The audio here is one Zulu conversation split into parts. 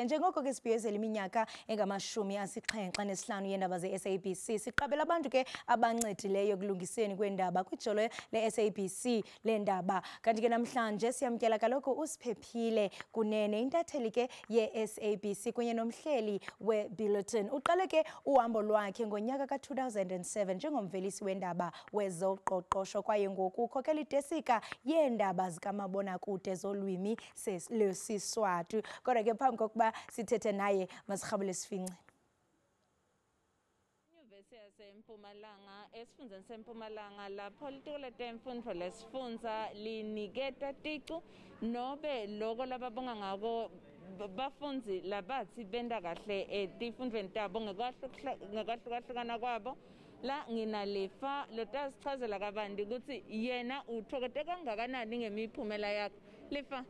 Njengoko ke sibhiyozela iminyaka engama-75 yeendaba ze-SABC, siqabela abantu ke abancedileyo ekulungiseni kweendaba kwijolo le-SABC leendaba. Kanti ke namhlanje siyamkela kaloku uSiphephile Kunene, intatheli ke ye-SABC kunye nomhleli we-Bulletin. Uqale ke uhambo lwakhe ngonyaka ka-2007 njengomvelisi weendaba wezoqoqosho kwaye ngoku ukhokela idesika yeendaba zikamabonakude zolwimi lwesiSwati. Kodwa ke phambi kokuba sithethe naye masirhabule sifince. Inyuvesi yaseMpumalanga esifundeni seMpumalanga lapho litiko letemfundo lesifundza liniketa ticu nobe loko lababonga ngako bafundzi labatsi benta kahle etifundweni tabo ngekwahlukana kwabo. La nginalifa lotasichazela kabanti ukuthi yena uthokote kangakanani ngemiphumela yakhe. Lifa,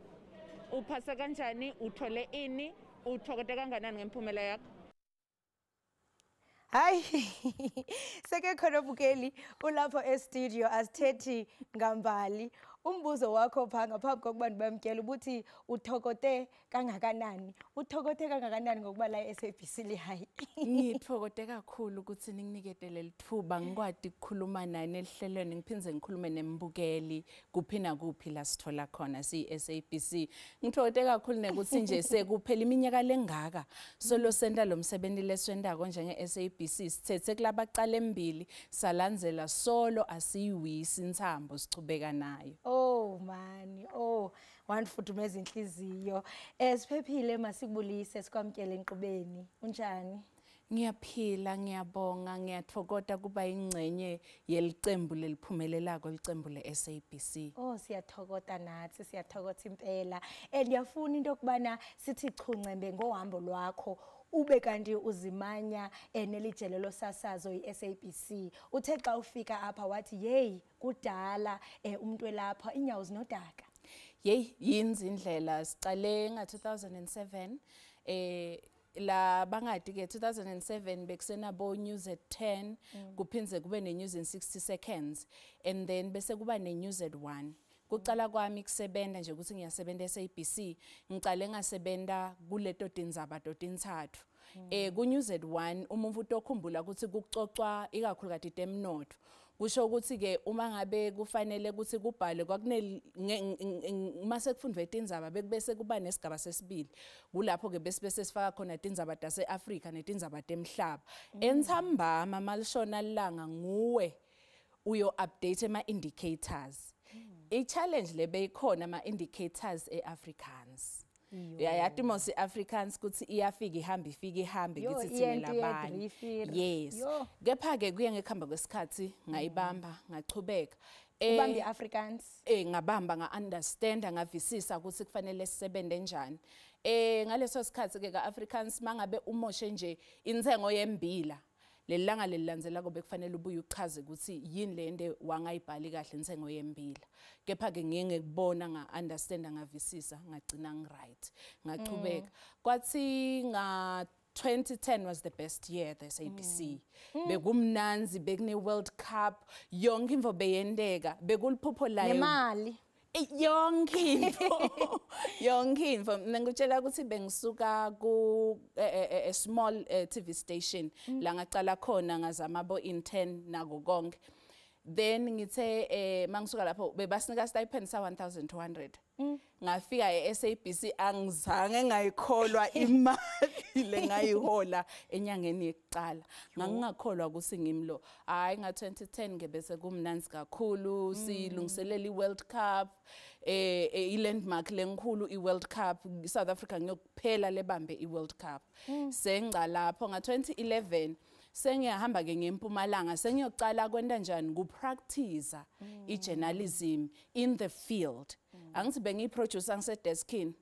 uphasa kanjani, uthole ini, uthokote kangakanani ngemiphumela yakhe? Hayi, seke khona Bukeli ulapho e-studio asithethi ngambali. Umbuzo wakho pha ngaphambi kokuba ndibamkele ubuthi uthokote kangakanani. Uthokote kangakanani ngokuba la e-SABC lihayi? Ngithokote kakhulu ukuthi ninginikete lelithuba ngikwadi ukukhuluma nani elihlelweni ngiphindze ngikhulume nembukeli kuphi nakuphi la sithola khona si-SABC. Ngithokote kakhulu nekuthi nje sekuphela iminyaka lengaka solo senda lo msebenzi leswendako njenge-SABC sithethe kulabaqala embili salandzela solo asiyiwisi intsambo sichubeka nayo. Oh mani, oh wanifudumeza inhliziyo. Siphephile masikubulise sikwamkele enkqubeni. Unjani? Ngiyaphila, ngiyabonga, ngiyathokoza kuba ingcenye yelicembu leliphumelelako licembu le-SABC. Oh siyathokoza nathi, siyathokoza impela. Ndiyafuna into yokubana sithi chungcembe ngohambo lwakho. Ube kanti uzimanya nelijelo losasazo i-SABC. Uthe xa ufika apha wathi hey kudala umuntu elapha inyawo zinodaka. Hey yinzi indlela sicale nga-2007 la bangadi ke 2007 bekusenabo news at 10 kuphindze kube ne-news in 60 seconds and then bese kuba ne-news at 1. Kuqala kwami kusebenta nje ukuthi ngiyasebenza e-SABC ngicale ngasebenta kuleto tindzaba totintsathu. Ku-news at 1 umuntu utokhumbula ukuthi kucocwa ikakhulukazi temnotho. Kusho ukuthi ke uma ngabe kufanele ukuthi kubhale mase kufundwe tindzaba bekubese kuba nesigaba sesibili kulapho ke bese sifaka khona tindzaba tase-Afrika netindzaba temhlaba. Entsambama malishona lilanga nguwe uyo update ama-indicators. I-challenge lebeyikhona ama-indicators e-Afrikaans. Yayathi mos i-Afrikaans kuthi iyafika ihambe ngithi thina labanye. Yes. Kepha ke kuye ngekuhamba kwesikhathi ngayibamba ngachubeka. Ubamba i-Afrikaans? Ngabamba nga-understand ngavisisa ukuthi kufanele sisebenze njani. Ngaleso sikhathi ke ka-Afrikaans mangabe umoshe nje inthengo yembila lelanga lelilandzela kube kufanele ubuye uchaze ukuthi yini lende wangayibhali kahle inthengo yembila. Kepha ke ngiye ngekubona nga-understand ngavisisa ngagcina ngiright ngachubeka. Kwathi nga 2010 was the best year the SABC. Bekumnanzi bekune World Cup yonke imvo beyendeka bekuliphupho layo. Nemali. Yonke info ngikutshela ukuthi bengisuka ku a small TV station la ngaqala khona ngazama bo intern nako konke. Then ngithe mangisuka lapho bebasinika stipend sa 1200. Ngafika e-SABC angizange ngayikholwa imali lengayihola enyangeni yokuqala. Ngangingakholwa ukuthi ngimlo. Hayi nga 2010 ngebese kumnanzi kakhulu silungiselela i-World Cup i-landmark lenkulu i-World Cup South Africa ngiyokuphela lebambe i-World Cup. Sengica lapho nga 2011 sengiyahamba ke ngeMpumalanga sengiyocala kwenta njani kupractice i-journalism in the field. Angithi bengiyiproducer ngisedeskini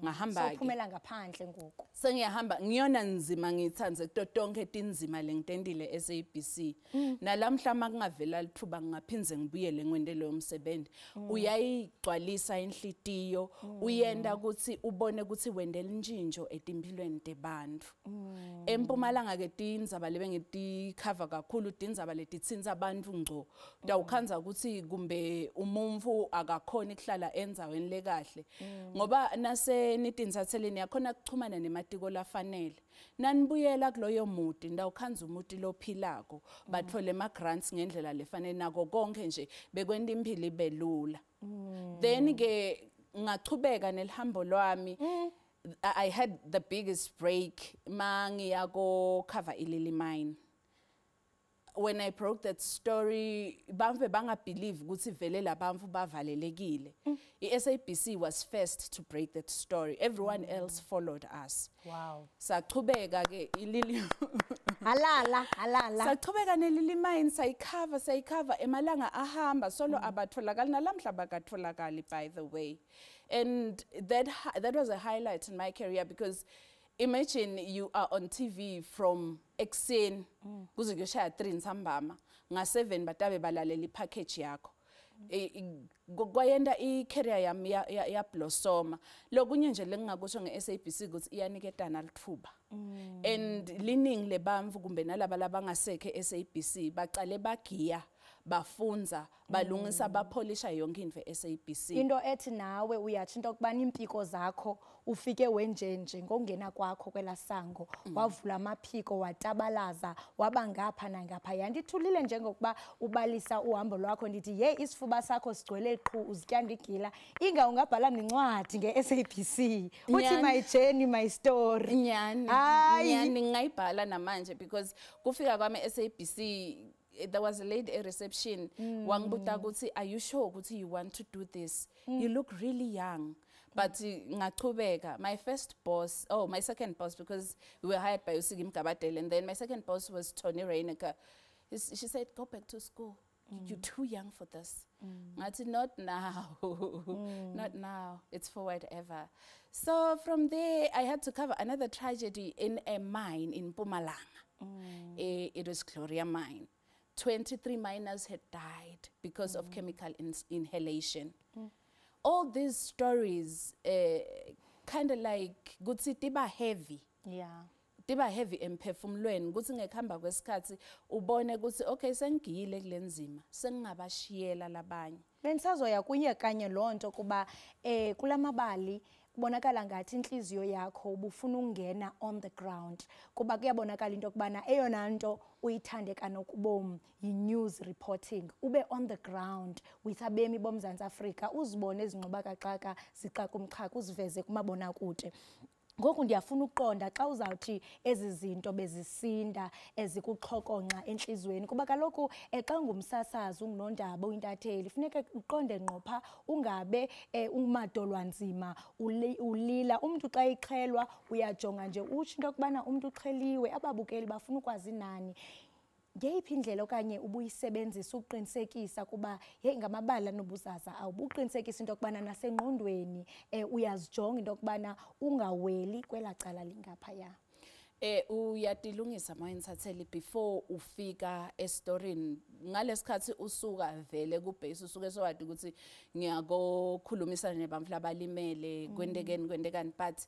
ngahamba ke sophumela ngaphandle ngoku sengiyahamba ngiyona nzima ngithanze kutotonke tinzima lengitendile e-SABC nalamhla makungavela lithuba ngaphinze ngibuyele ngwendelo yomsebenzi uyayigcwalisa inhlitiyo uyenda ukuthi ubone ukuthi wendela intshintsho etimpilweni tebantu. Empumalanga ke tindzaba lebe ngiticover kakhulu tindzaba letitsinza abantu ngco utawukhanza ukuthi kumbe umuntu akakhona ukuhlala enzaweni lekahle ngoba nase senitintsathele niyakhona ukuxhumana nematiko lafanele nanibuyela kuloyo muti ndawukhanza umuti lophilako bathole ama grants ngendlela lefanele nako konke nje bekwenta impilo ibe lula then ke ngachubeka nelihambo lwami I had the biggest break mangiya ko cover iLily Mine. When I broke that story, bamve banga believe ukuthi vele labamvu bavalelekile. iSABC was first to break that story. Everyone else followed us. Wow. Sachubeka ke iLily halala. Sachubeka neLily Mine sayicover emalanga ahamba solo abatholakala nalamhla bakatholakali by the way. And that was a highlight in my career because imagine you are on TV from ekuseni kuze kuyoshaya 3 ntambama nga7 batabe balalela ipackage yakho kwayenda icareer yami ya blossoma lokunye nje lengingakusho ngeSABC ukuthi iyaniketana lithuba and lining lebamvu kumbe nalaba labangasekhe eSABC baqale bagiya bafunza balungisa bapolisha yonke into eSABC into ethi nawe uyathi into kubani impiko zakho ufike wenjenje ngongena kwakho kwelasango wavula amaphiko watabalaza wabangapha nangapha yandithulile njengokuba ubalisa uhambo lwakho ndithi ye isifuba sakho sigcwele qhu uzityanda igila inga ungabhala nencwadi ngeSABC uthi my journey my story nyani ngayibhala namanje because kufika kwami eSABC there was a lady at reception wangibuta ukuthi are you sure ukuthi you want to do this you look really young but ngachubeka my second boss because we were hired by Usigi Mkabadele and then my second boss was Tony Reiniger. She said go back to school you're too young for this ngathi not now not now it's for whatever. So from there I had to cover another tragedy in a mine in Mpumalanga. It was Gloria Mine. 23 miners had died because of chemical inhalation. All these stories kind of like kuthi tiba heavy. Yeah. Tiba heavy emphefumulweni kuthi ngekhamba kwesikhathi ubone ukuthi okay sengiyile kulenzima sengingabashiyela labanye. Bensazoya kunye kanye lonto kuba kulamabali kubonakala ngathi inhliziyo yakho ubufuna ungena on the ground kuba kuyabonakala into kubana eyona nto uyithande kanokubom yi-news reporting ube on the ground with abemi boMzantsi Afrika uzibone ezinqobakaxaka ziqaka umchaka uziveze kumabonakude. Ngoku ndiyafuna uqonda xa uzawuthi ezi zinto bezisinda ezikuxhokonxa enhlizweni kuba kaloku xa ngumsasazi ungunondaba uyintatheli funeka uqonde ngqopha ungabe umadolwanzima ulila umuntu xa ixhelwa uyajonga nje utsho into kubana umuntu uxheliwe ababukeli bafuna ukwazi nani ngeyiphi indlela okanye ubuyisebenzisa uqinisekisa kuba hey ngamabala nobuzaza awubuqinisekisa into kubana nasengqondweni uyazijonga into kubana ungaweli kwelacala lingapha ya uyatilungisa mayinithathele before ufika estorini ngalesikhathi usuka vele kubase usuke sowadi ukuthi ngiyakokhulumisana nebamfu labalimele kwendekani but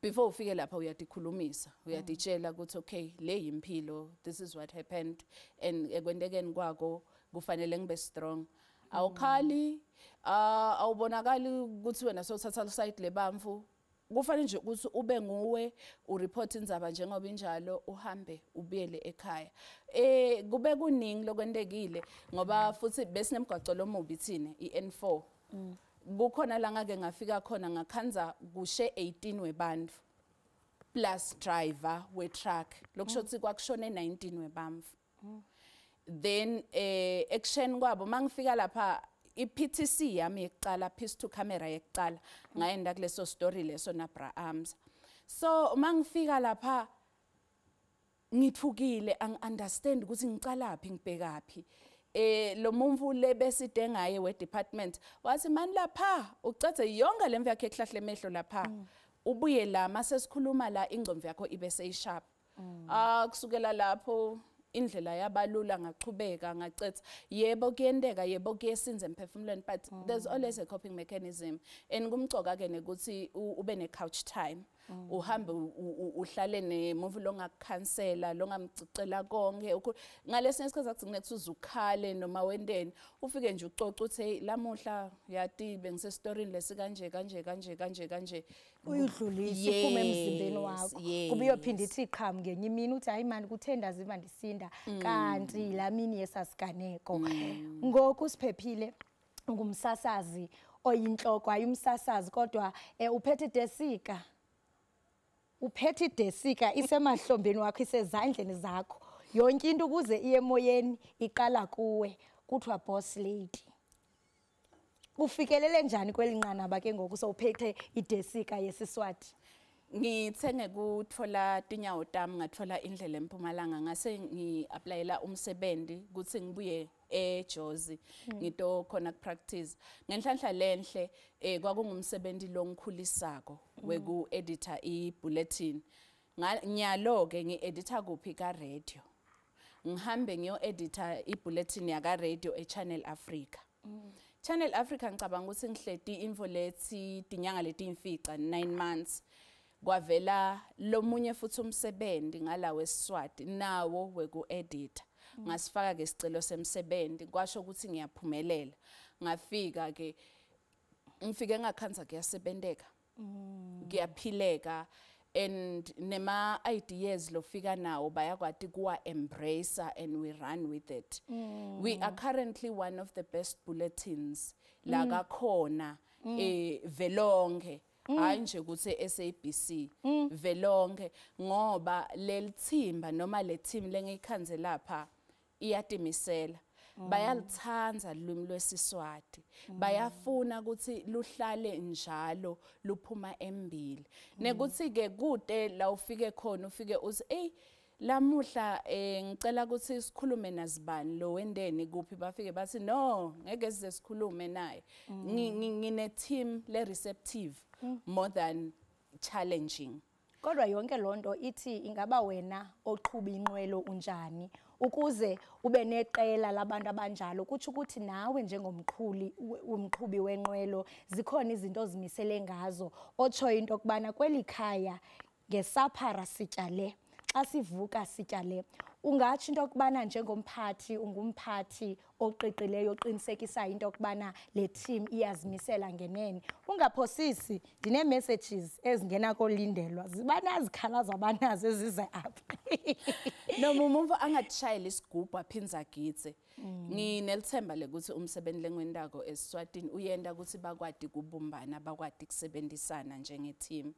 before ufike lapha uyatikhulumisa uyatitshela ukuthi okay le yimpilo this is what happened and ekwendekeni kwako kufanele ngibe strong awukhali awubonakali ukuthi wena sothatha side lebamfu kufanele nje ukuthi ube nguwe ureport indzaba njengoba injalo uhambe ubuyele ekhaya kube kuningi lokwendekile ngoba futhi besinemgwaco lomubi thina iN4 kukhona la ngake ngafika khona ngakhanza kushe 18 webantu plus driver we truck lokusho ukuthi kwakushone 19 webamfu then action kwabo mangifika lapha iPTC yami yekuqala piece to camera yekuqala ngayenda kuleso story leso na Abrahams so mangifika lapha ngithukile understand ukuthi ngicalaphi ngibhekapi lo muntu lebeside ngaye we department wathi mani lapha ucathe yonke lemvu yakhe ehlahle emehlo lapha ubuye la mase sikhuluma la ingcomvu yakho ibe seyisharp kusukela lapho indlela yabalula ngaqhubeka ngacetha yebo kuyendeka yebo kuyesinza emphefumulweni but there's always a coping mechanism and kumcoka ke nekuthi ube ne couch time uhambe uhlale nemuvi longakukhansela longamcicela konke ngalesinye isikhathi akugcine kuthi uzukhale noma wendeni ufike nje ucoca uthi hey lamuhla yati bengisesitorini lesikanje kanje uyudlulise kuphume emzimbeni wakho kube uyophinda ithi iqhamu ngenye imini uthi hayi mani kuthe ndaziva ndisinda kanti lamini yesasiganeko ngoku siphephile ngumsasazi oyinhloko ayumsasazi kodwa uphethe desika uphethe idesika isemahlombeni wakho isezandleni zakho yonke into ukuze iye emoyeni iqala kuwe kuthiwa boss lady ufikelele njani kwelinqanaba ke ngoku sowuphethe idesika yesiswati ngithe ngekuthola tinyawo tami ngathola indlela eMpumalanga ngase ngiapplyela umsebenzi ukuthi ngibuye eJozi ngito khona kupractice ngenhlanhla lenhle kwakungumsebenzi longikhulisako weku editor ibulletin nyalo ke ngiedita kuphi ka radio ngihambe ngiyo editor ibulletin yaka radio eChannel Africa Channel Africa ngicabanga ukuthi ngihleti info lethi tinyanga letimfica 9 months kwavela lomunye futhi umsebenzi ngala weSiswati nawo weku editor ngasifaka ke isicelo semsebenzi kwasho ukuthi ngiyaphumelela ngafika ke ngifike ngakhanza kuyasebenzeka kuyaphileka and nema ideas lofika nawo bayakwati kuwa embrace and we run with it we are currently one of the best bulletins la kakhona velonke hayi nje ukuthi SABC velonke ngoba lelithimba noma le team lengikhanze lapha iyatimisela bayalithanda ulimi lwesiswati bayafuna ukuthi luhlale njalo luphuma embili nekuthi ke kude la ufike khona ufike uthi hey lamuhla ngicela ukuthi sikhulume nazibani lo wendeni kuphi bafike bathi no ngeke size sikhulume naye ngine team le receptive more than challenging kodwa yonke lonto ithi ingaba wena oqhuba inqwelo unjani ukuze ube neqela labantu abanjalo kuthi ukuthi nawe umqhubi wenqwelo zikhona izinto ozimisele ngazo otsho into kubana kweli khaya ngesaphara sityale xa sivuka sityale ungatsho into kubana njengomphathi ungumphathi oqiqileyo oqinisekisa into kubana le team iyazimisela ngenene ungaphosisi ndine messages ezingena kolindelwa zibana zikhalaza abanazo ezize apha noma umuntu angatshayela isigubhu aphinza gitse nginelithemba lekuthi umsebenzi lengwendako eSiswatini uyenda ukuthi bakwadi kubumbana bakwadi kusebenzisana njenge team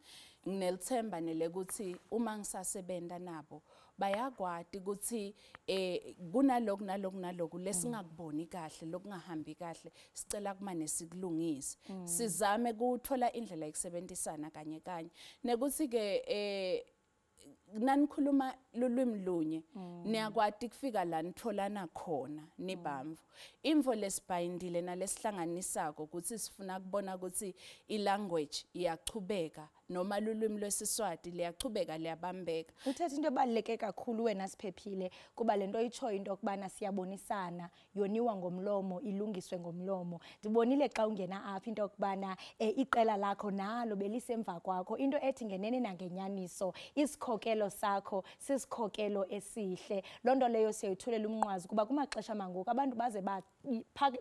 nginelithemba nelekuthi uma ngisasebenta nabo bayakwadi ukuthi kunalokhu lesingakuboni kahle lokungahambi kahle sicela kumane sikulungise sizame ukuthola indlela yokusebenzisana kanye nekuthi ke nanikhuluma lulwimi lunye niyakwati kufika la nitholana khona nibamvu imvo lesibhayindile nalesihlanganisako ukuthi sifuna kubona ukuthi ilanguage iyachubeka noma lulwimi lwesiswati liyachubeka liyabambeka uthethe into ebaluleke kakhulu wena Siphephile kuba lento ichoyo into kubana siyabonisana yoniwa ngomlomo ilungiswe ngomlomo ndibonile xa ungena apha into kubana iqela lakho nalo belisemva kwakho into ethi ngenene nangenyaniso isikhokelo sakho sisikhokelo esihle lonto leyo siyayithulela umnqwazi kuba kumaxesha mangoku abantu baze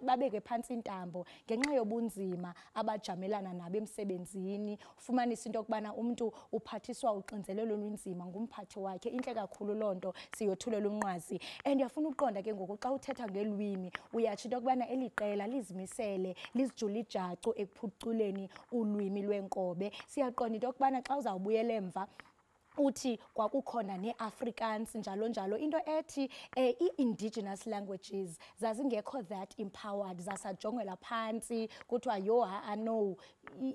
babeke phansi intambo ngenxa yobunzima abajamelana nabo emsebenzini ufumanisa into kubana umuntu uphathiswa uxinzelelo olunzima ngumphathi wakhe inhle kakhulu lonto siyothulela umnqwazi and yafuna uqonda ke ngoku xa uthetha ngelwimi uyatsho into kubana eliqela lizimisele lizijula ijacu ekuphuculeni ulwimi lwenkobe siyaqonda into kubana xa uzawubuyela emva uthi kwakukhona neAfrikaans njalo into ethi i-indigenous languages zazingekho that empowered zasajongela phansi kuthiwa yo no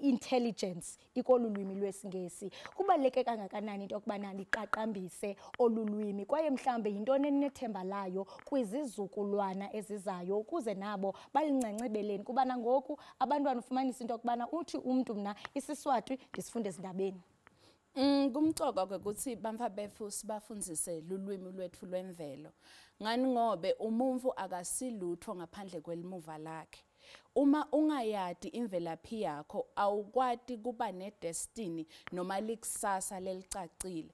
intelligence ikolulwimi lwesingesi kubaleke kangakanani into kubana liqaqambise olulwimi kwaye mhlambe into nenethemba layo kwizizukulwana ezizayo ukuze nabo balincancebeleni kubana ngoku abantwana ufumanisa into kubana uthi umuntu mna isiswati ndisifunde ezindabeni Kumcoka ukuthi bamfa befu sibafundzise lulwimi lwethu lwemvelo. Ngani ngobe umuntu akasilutho ngaphandle kwelimuva lakhe. Uma ungayadi imvelaphi yakho awukwati kuba nedestiny noma likusasa lelicacile.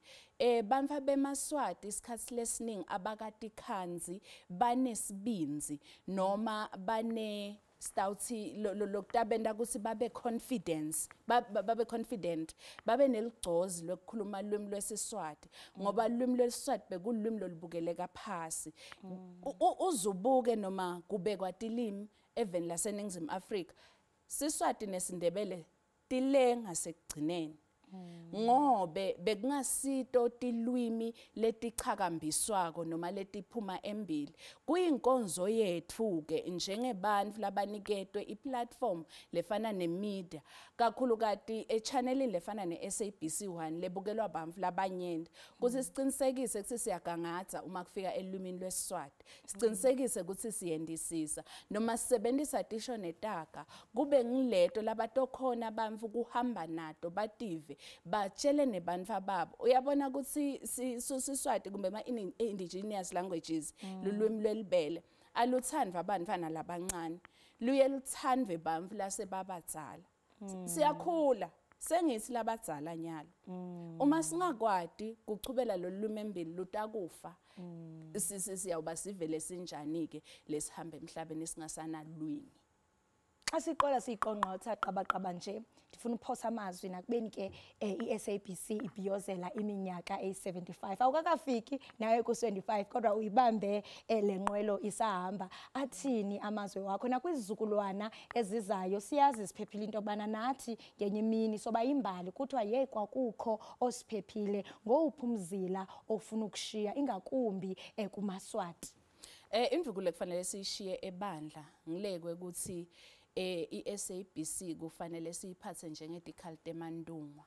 Bamfa bemaswati isikhathi lesiningi abakati khanzi banesibinzi noma bane stawuthi lokutabenda ukuthi babe confidence babe confident babe neligcozi lokukhuluma ulimi lwesiswati ngoba ulimi lwesiswati bekululimi lolubukeleka phasi. Uzubuke noma kube kwatilimi even laseNingizimu Afrika Siswati nesindebele tile ngasekugcineni ngobe bekungasito tilwimi letichakambiswako noma letiphuma embili kuyinkonzo yethu ke njengebantu labaniketwe iplatform lefana nemedia kakhulu kati echannel lefana neSABC1 lebukelwa abantu labanyenti kuthi siqinisekise ukuthi siyagangatha uma kufika elwimini lwesiswati siqinisekise ukuthi siyendisisa noma sisebenzisa tisho netaga kube ngileto labatokhona abantu kuhamba nato bative batshele nebantfu ababo uyabona ukuthi siswati kumbe ama indigenous languages lulwimi lwelibele aluthandwa abantwana labancane luye luthandwe bantfu lasebabadzala siyakhula sengithi labadzala nyalo uma singakwati kuchubela lolwimi embili lutakufa siyawuba sivele sinjani ke lesihambe emhlabeni singasana lwini asiqola siqonqotha qabaqaba nje ndifuna uphosa amazwi nakubeni ke iSABC ibhiyozela iminyaka e75 awukakafiki nawe ku25 kodwa uyibambe lenqwelo isahamba athini amazwe wakho nakwizizukulwana ezizayo siyazi siphephile into bana nathi ngenye imini soba imbali kuthiwa ye kwakukho osiphephile ngowuphumzila ofuna ukushiya ingakumbi kumaswati imvukulo kufanele siyishiye ebandla ngilekwe ukuthi iSABC kufanele siyiphathe njengedikhali mandungwa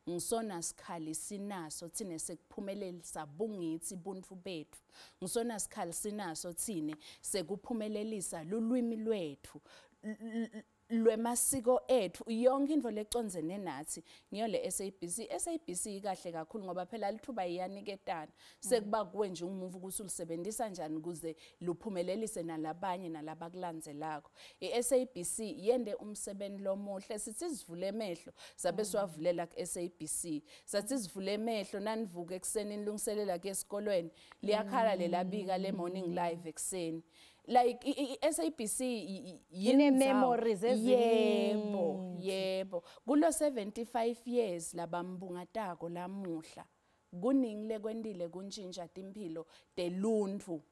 ngisona sikhali sinaso thine sekuphumelelisa bungithi buntu bethu ngisona sikhali sinaso thine sekuphumelelisa lulwimi lwethu lwemasiko ethu yonke into leconzene nathi ngiyo le SABC kahle kakhulu ngoba phela lithuba iyaniketana sekuba kuwe nje umuvu ukuthi ulisebenzisa kanjani ukuze luphumelelise nalabanye nalabakulandzelako iSABC yende umsebenzi lomuhle sithi sivule emehlo sabe siwavulela kuSABC sathi sivule emehlo nanivuka ekseni nilungiselela ke esikolweni liyakhala lelabika le morning live ekseni like iSABC yine memories yebo kulo 75 years labambungatako lamuhla kuningi lekwendile kuntshintsha impilo teluntu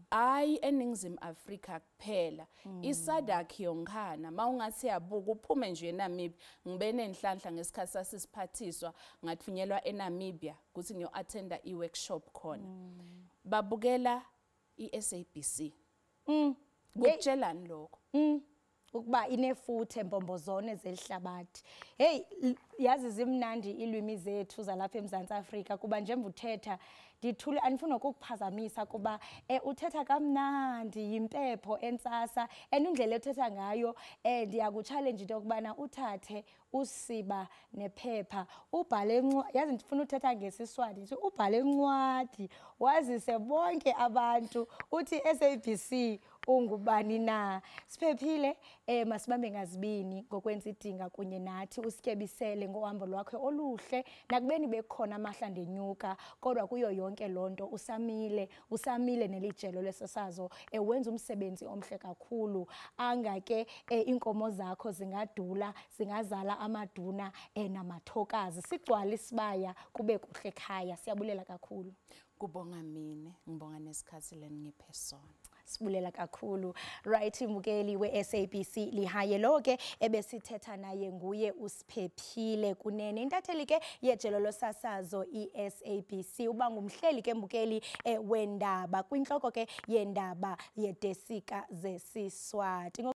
ayi eNingizimu Afrika kuphela iSADC yonkhana mawungathi yabuka uphume nje eNamibia ngibene enhlanhla ngesikhathi sasisiphathiswa ngathunyelwa eNamibia ukuthi ngiyo attenda iworkshop khona babukela iSABC kutshelani lokho ukuba inefuthe embombozone zelihlabathi hey yazi zimnandi ilwimi zethu zalapha eMzantsi Afrika kuba njengoba uthetha ndithule anifuna ukukuphazamisa kuba uthetha kamnandi yimpepho entsasa indlela ethetha ngayo ndiyakuchallenge into yokubana uthathe usiba nephepha ubhale yazi ndifuna uthetha ngesiswati nje ubhale encwadi wazise bonke abantu uthi SABC ungubani na siphephile masibambe ngazibini ngokwenza idinga kunye nathi usikebisele ngohambo lwakhe oluhle nakubeni bekhona amahla enyuka kodwa kuyo yonke lonto usamile nelijelo lesasazo wenza umsebenzi omhle kakhulu angake inkomo zakho zingadula zingazala amaduna namathokazi sigcwala isibaya kube kuhle ekhaya siyabulela kakhulu kubonga mina ngibonga nesikhathi leningiphe sona sibulela kakhulu right mukeli weSABC lihaye lonke ebesithetha naye nguye usiphephile kunene intatheli ke yejelo losasazo iSABC uba ngumhleli ke mukeli wendaba kwinhloko ke yendaba yedesika zesiswati